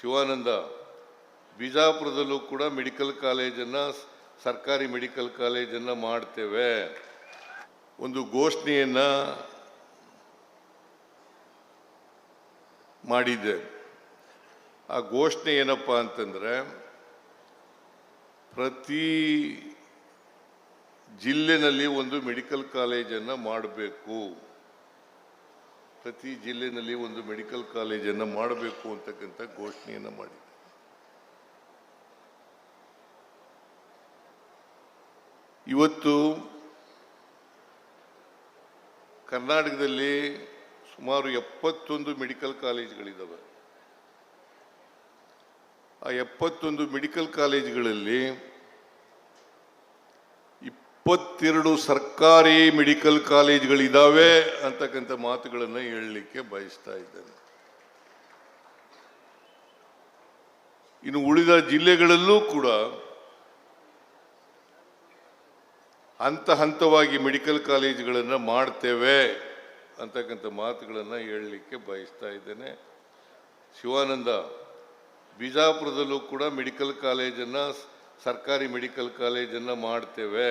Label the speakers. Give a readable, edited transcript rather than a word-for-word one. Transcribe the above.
Speaker 1: ಶಿವಾನಂದ, ಬಿಜಾಪುರದಲ್ಲೂ ಕೂಡ ಮೆಡಿಕಲ್ ಕಾಲೇಜನ್ನು, ಸರ್ಕಾರಿ ಮೆಡಿಕಲ್ ಕಾಲೇಜನ್ನು ಮಾಡ್ತೇವೆ. ಒಂದು ಘೋಷಣೆಯನ್ನು ಮಾಡಿದ್ದೆ. ಆ ಘೋಷಣೆ ಏನಪ್ಪ ಅಂತಂದರೆ, ಪ್ರತಿ ಜಿಲ್ಲೆನಲ್ಲಿ ಒಂದು ಮೆಡಿಕಲ್ ಕಾಲೇಜನ್ನು ಮಾಡಬೇಕು, ಪ್ರತಿ ಜಿಲ್ಲೆನಲ್ಲಿ ಒಂದು ಮೆಡಿಕಲ್ ಕಾಲೇಜನ್ನು ಮಾಡಬೇಕು ಅಂತಕ್ಕಂಥ ಘೋಷಣೆಯನ್ನು ಮಾಡಿದೆ. ಇವತ್ತು ಕರ್ನಾಟಕದಲ್ಲಿ ಸುಮಾರು 71 ಮೆಡಿಕಲ್ ಕಾಲೇಜುಗಳಿದ್ದಾವೆ. ಆ 71 ಮೆಡಿಕಲ್ ಕಾಲೇಜುಗಳಲ್ಲಿ 22 ಸರ್ಕಾರಿ ಮೆಡಿಕಲ್ ಕಾಲೇಜುಗಳಿದ್ದಾವೆ ಅಂತಕ್ಕಂಥ ಮಾತುಗಳನ್ನು ಹೇಳಲಿಕ್ಕೆ ಬಯಸ್ತಾ ಇದ್ದೇನೆ. ಇನ್ನು ಉಳಿದ ಜಿಲ್ಲೆಗಳಲ್ಲೂ ಕೂಡ ಹಂತ ಹಂತವಾಗಿ ಮೆಡಿಕಲ್ ಕಾಲೇಜುಗಳನ್ನು ಮಾಡ್ತೇವೆ ಅಂತಕ್ಕಂಥ ಮಾತುಗಳನ್ನು ಹೇಳಲಿಕ್ಕೆ ಬಯಸ್ತಾ ಇದ್ದೇನೆ. ಶಿವಾನಂದ, ಬಿಜಾಪುರದಲ್ಲೂ ಕೂಡ ಮೆಡಿಕಲ್ ಕಾಲೇಜನ್ನು, ಸರ್ಕಾರಿ ಮೆಡಿಕಲ್ ಕಾಲೇಜನ್ನು ಮಾಡ್ತೇವೆ.